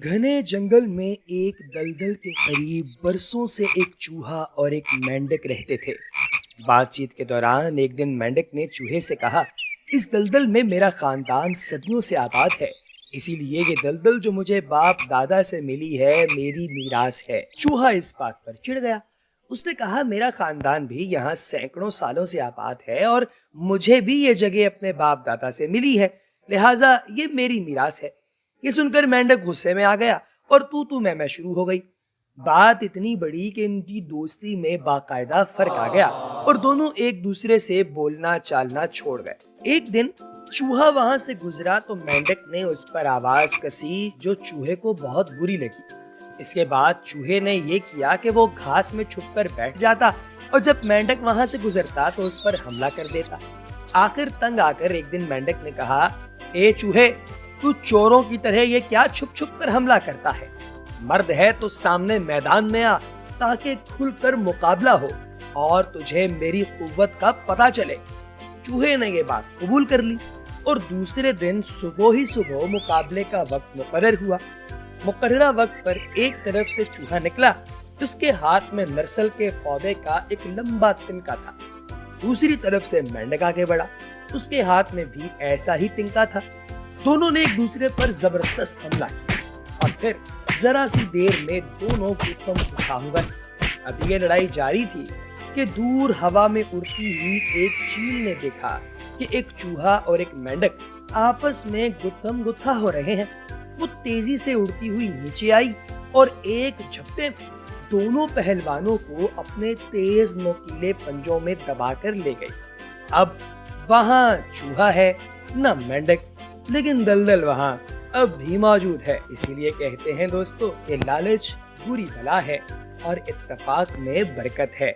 घने जंगल में एक दलदल के करीब बरसों से एक चूहा और एक मेंढक रहते थे। बातचीत के दौरान एक दिन मेंढक ने चूहे से कहा, इस दलदल में मेरा खानदान सदियों से आबाद है, इसीलिए ये दलदल जो मुझे बाप दादा से मिली है मेरी मीरास है। चूहा इस बात पर चिढ़ गया। उसने कहा, मेरा खानदान भी यहाँ सैकड़ों सालों से आबाद है और मुझे भी ये जगह अपने बाप दादा से मिली है, लिहाजा ये मेरी मीरास है। ये सुनकर मेंढक गुस्से में आ गया और तू मैं शुरू हो गई। बात इतनी बड़ी कि इनकी दोस्ती में बाकायदा फर्क आ गया और दोनों एक दूसरे से बोलना चालना छोड़ गए। एक दिन चूहा वहां से गुजरा तो मेंढक ने उस पर आवाज कसी जो चूहे को बहुत बुरी लगी। इसके बाद चूहे ने ये किया कि वो घास में छुपकर बैठ जाता और जब मेंढक वहां से गुजरता तो उस पर हमला कर देता। आखिर तंग आकर एक दिन मेंढक ने कहा, ए चूहे, तू चोरों की तरह ये क्या छुप छुप कर हमला करता है? मर्द है तो सामने मैदान में आ ताकि खुलकर मुकाबला हो और तुझे मेरी कुव्वत का पता चले। चूहे ने ये बात कबूल कर ली और दूसरे दिन सुबह ही सुबह मुकाबले का वक्त मुकर्रर हुआ। मुकर्ररा वक्त पर एक तरफ से चूहा निकला, उसके हाथ में नरसल के पौधे का एक लंबा तिनका था। दूसरी तरफ से मेंढक आगे बढ़ा, उसके हाथ में भी ऐसा ही तिनका था। दोनों ने एक दूसरे पर जबरदस्त हमला किया और फिर जरा सी देर में दोनों गुत्थम हो गए। अब ये लड़ाई जारी थी कि दूर हवा में उड़ती हुई एक चील ने देखा कि एक चूहा और एक मेंढक आपस में गुत्थम गुत्था हो रहे हैं। वो तेजी से उड़ती हुई नीचे आई और एक झपटे में दोनों पहलवानों को अपने तेज नोकीले पंजों में दबाकर ले गई। अब वहां चूहा है न मेंढक, लेकिन दलदल वहां अब भी मौजूद है। इसीलिए कहते हैं दोस्तों कि लालच बुरी बला है और इत्तेफाक में बरकत है।